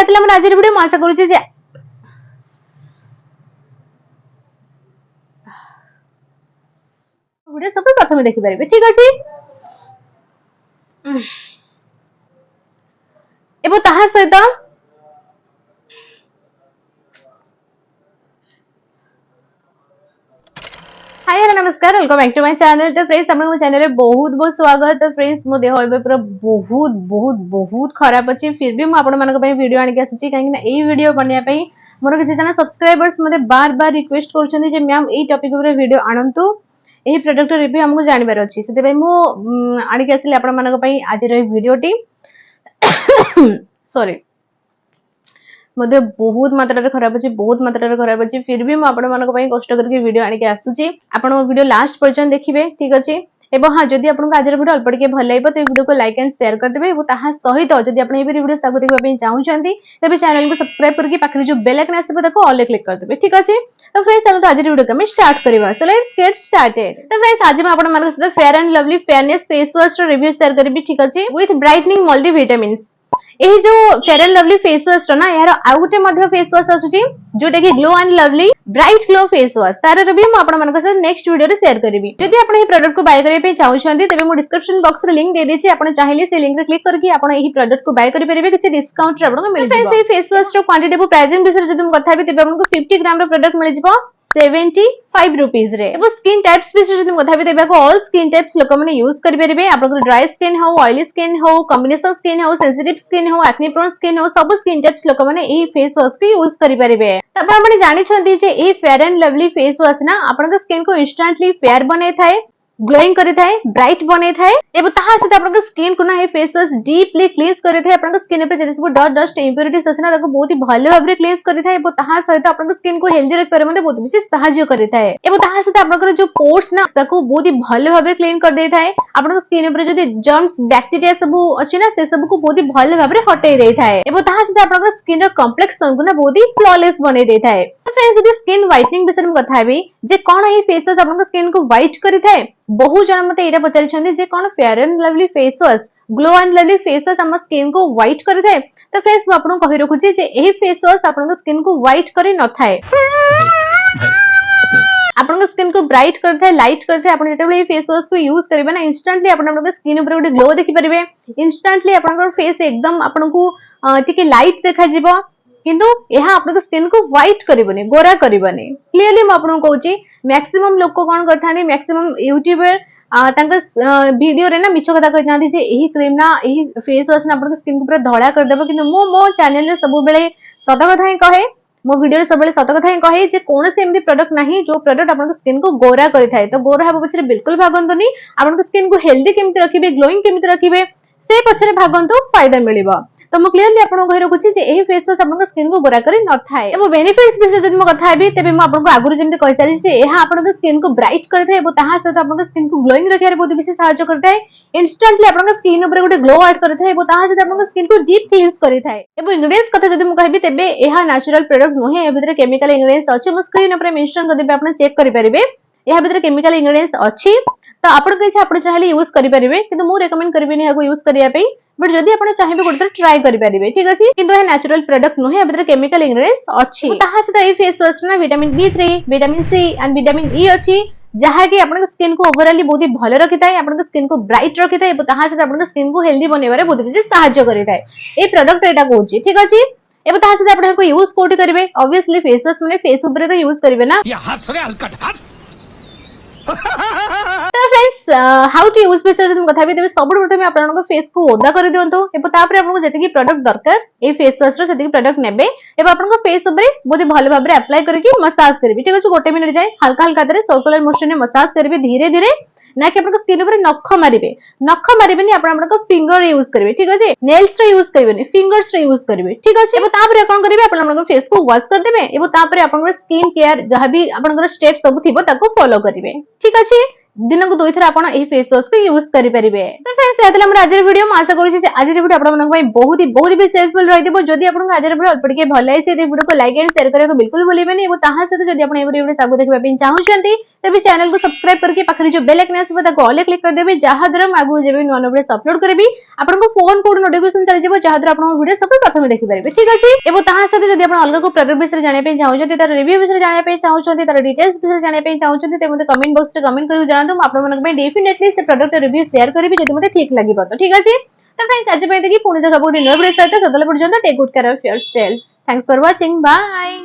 यातिला मन आज वीडियो आशा करू जे वीडियो सब प्रथम देखि पारिबे ठीक अछि एबो ताहा सहित हाय हेलो नमस्कार welcome back to my channel. तो फ्रेंड्स हम चैनल में बहुत बहुत स्वागत। तो फ्रेंड्स मो देह एबे पूरा बहुत बहुत बहुत खराब अछि फिर भी मु आपण मानक पई वीडियो आनि के आसुची काहे ना एई वीडियो बनया पई मोर किछि जना सब्सक्राइबर्स मते बार बार रिक्वेस्ट करछन जे मैम एई टॉपिक ऊपर वीडियो आनंतु एही प्रोडक्ट रिव्यू हमकु जानिबार अछि सेते पई मु आनि के आसली आपण मानक पई आज रे वीडियोटी सॉरी मध्य बहुत मात्रा खराब अच्छी बहुत मात्रा खराब अच्छी फिर भी मुझे कष्ट करके वीडियो आने आसूची आपण वीडियो लास्ट पर्यंत देखिए ठीक अच्छे एवं हाँ जदि आपको आज वीडियो अल्प टे भल लगे तो वीडियो को लाइक एंड शेयर करदे सहित जदि आप वीडियो देखा चाहते तेज चैनल को सब्सक्राइब करके पाखे जो बेल आइकन आसो ऑल क्लिक करदे ठीक अच्छे। तो फ्रेंड्स चलो आज वीडियो को स्टार्ट करवा सो लेट्स गेट स्टार्टेड। तो फ्रेंड्स आज मैं आपण मानक सहित fair and lovely fairness face wash review share करी ठीक अच्छे विथ ब्राइटनिंग मल्टी विटामिन्स एही जो fair and Lovely face wash ना यार आउ गुटे मध्ये फेस वॉश आसुची जोटा कि glow and lovely bright glow face wash तार रिव्यू मैं आपण मानक साथ नेक्स्ट वीडियो रे शेयर करबी। यदि आपण एही प्रोडक्ट को बाय करे पे चाहउछंती तबे मो डिस्क्रिप्शन बॉक्स रे लिंक दे देछि आपण चाहिले से लिंक रे क्लिक करके आपण एही प्रोडक्ट को बाय करि परिबे किछि डिस्काउंट रे आपण मिल जिवो। फ्रेंड्स फेस वॉश रो क्वांटिटी को प्राइसिंग विषय जदि हम कथा भी तबे आपन को 50 ग्राम रो प्रोडक्ट मिल जिवो 75 रुपीस रे। एबो स्किन टाइप्स विषय जदि हम कथा भी तबे को ऑल स्किन टाइप्स लोक माने यूज करि परिबे आपन ड्राई स्किन हो ऑयली स्किन हो कॉम्बिनेशन स्किन हो सेंसिटिव स्किन हो एक्ने प्रोन स्किन हो सब स्किन टाइप्स लोक माने एही फेस वॉश को यूज करि परिबे। तब आपण जानि छथि जे ए Fair and Lovely face wash ना आपन स्किन को इंस्टेंटली फेयर बनै थाए ग्लोइंग करि थाए ब्राइट बनै थाए एबो ताहा से आपन स्किन को ना ए फेस वॉश डीपली क्लींस करि थाए आपन स्किन पे जति सब डस्ट इंप्योरिटीज अछि ना ताको बहुत ही भलो भाबरे क्लींस करि थाए एबो ताहा सहित आपन स्किन को हेल्दी रख परमे बहुत विशेष सहायता करि थाए एबो ताहा से आपन जो पोर्स ना ताको बहुत ही भलो भाबरे क्लीन कर दे थाए आपन स्किन पे जति जर्म्स बैक्टीरिया सब अछि ना से सब को बहुत ही भलो भाबरे हटाई दे थाए एबो ताहा से आपन स्किन रो कॉम्प्लेक्सन को ना बहुत ही फ्लॉलेस बनै दे थाए। तो फ्रेंड्स यदि स्किन व्हाइटनिंग विषय में कथा हेबी जे कोन ए फेस वॉश आपन स्किन को व्हाइट करि थाए बहुत जन मते एटा पचारि छथि जे कोन Fair and Lovely face wash Glow and Lovely face wash हमर स्किन को व्हाइट करि थाए। तो फ्रेंड्स मैं आपन कहि रखु छी जे एही फेस वॉश आपन स्किन को व्हाइट करि न थाए आपन स्किन को ब्राइट करता है लाइट करता है आपन जेतेबेले फेस वॉश को यूज करबे ना इंस्टेंटली आपन स्किन ऊपर गोटे ग्लो देखि परिबे इंस्टेंटली आपन फेस एकदम आपन को टिके लाइट देखा जिवो किंतु यह आपन स्किन को व्हाइट करबनी गोरा करबनी क्लियरली मैं आपन कहूची मैक्सिमम लोक कोन करथानी मैक्सिमम यूट्यूबर वीडियो रे ना मिछ कथा कहथानी जे एही क्रीम ना एही फेस वॉश ना आपन स्किन को पूरा धड़ा कर देबो किंतु मो चैनल रे सब बेले सत कथा ही कहे मो वीडियो रे सब बेले सत कथा ही कहे जे कोन से एमदी प्रोडक्ट नाही जो प्रोडक्ट आपन स्किन को गोरा करि थाए तो गोरा हबो पछरे बिल्कुल भागंतुनी आपन स्किन को हेल्दी केमति रखिबे ग्लोइंग केमति रखिबे से पछरे भागंतु फायदा मिलिबो। तो मु क्लियरली आपन कहि रखुची जे एही फेस वॉश आपन स्किन को गोरा करि न थाए एबो बेनिफिट्स विषय जदि मो कथा हेबी तबे मु आपन को आगुरु जेमति कहि सारि जे एहा आपन स्किन को ब्राइट करि थाए एबो ताहा से आपन स्किन को ग्लोइंग रखिया रे बहुत विशेष सहायता करथाए इंस्टेंटली आपन स्किन ऊपर गोटे ग्लो ऐड करि थाए एबो ताहा से आपन स्किन को डीप क्लींस करि थाए एबो इंग्रेडिएंट्स कथा जदि मु कहिबी तबे एहा नेचुरल प्रोडक्ट नोहे ए भितरे केमिकल इंग्रेडिएंट्स अछि मु स्क्रीन ऊपर मेंशन कर देबे आपन चेक करि परिबे एहा भितरे केमिकल इंग्रेडिएंट्स अछि तो आपन कहि आपन चाहिले यूज करि परिबे किंतु मु रेकमेंड करबिनी याको यूज करिया पई बट जदि आपण चाहिबे गोटे ट्राई करि परिबे ठीक अछि किंतु ए नेचुरल प्रोडक्ट नोहे एबितर केमिकल इंग्रेडिएंट्स अछि ताहा से ए फेस वॉश ना vitamin B3 vitamin C and vitamin E अछि जहा कि आपण स्किन को ओवरऑली बहुत ही भलो रखिताय आपण स्किन को ब्राइट रखिताय ताहा से आपण स्किन को हेल्दी बनेबारे बहुत विशेष सहायता करिताय ए प्रोडक्ट एटा कहूची ठीक अछि एबो ताहा से आपण को यूज कोठी करिवे ऑब्वियसली फेस वॉश माने फेस ऊपर तो यूज करिवे ना ये हाथ से हलकट हाथ तो friends how to use face wash कथा भी तबे सब प्रथमे आपन फेस को ओदा कर दियंतो एबो तापर आपन जति की प्रोडक्ट दरकार ए फेस वॉश रो जति की प्रोडक्ट नेबे एबो आपन फेस ऊपर बहुत भलो भाबरे अप्लाई करके मसाज करबी ठीक अछि गोटे मिनिट जाय हल्का हल्का तरे सर्कुलर मोशन में मसाज करबी धीरे धीरे ना कि आपन स्किन ऊपर नख मारिबेनी आपन फिंगर यूज करबे ठीक अछि नेल्स रो यूज करबेनी फिंगर्स रो यूज करबे ठीक अछि एबो तापर कोन करबे आपन फेस को वॉश कर देबे एबो तापर आपन स्किन केयर जहां भी आपन स्टेप सब थिबो ताको फॉलो करबे ठीक अछि दिन को दुई थर आपण एही फेस वॉश को यूज करि परिबे। तो फ्रेंड्स यातले हमर आज वीडियो में आशा करू छी आज वीडियो आपण मन बहुत ही हेल्पफुल रहि दिबो जदि आपण आज वीडियो अल्प टिके भल लागे छै वीडियो को लाइक एंड शेयर करे को बिल्कुल भूलिबेनी एबो ताहा से जदि आपण ए वीडियो सागु देखबा पिन चाहू छथि तेज चैनल को सब्सक्राइब करके पाखरे जो बेल आइकन आसो ताको ऑल क्लिक कर देबे जहा द्वारा आगु जेबे नुआ नुआ वीडियो अपलोड करबी आपनको फोन कोड नोटिफिकेशन चली जिवो जहा द्वारा आपन वीडियो सब प्रथम देखि परिबे ठीक अछि एबो ताहा साथे जदि आपन अलग को प्रोडक्ट विषय जाने पे चाहउछथि तार रिव्यू विषय जाने पे चाहउछथि तार डिटेल्स विषय जाने पे चाहउछथि ते मते कमेंट बॉक्स रे कमेंट करियो जानतो म आपन मनक पे डेफिनेटली से प्रोडक्ट रिव्यू शेयर करबी जदि मते ठीक लागिबो तो ठीक अछि तो फ्रेंड्स आज पे देखि पुणी देखा पुणी नो वीडियो सहित सदल पर्यंत take good care of yourself thanks for watching bye.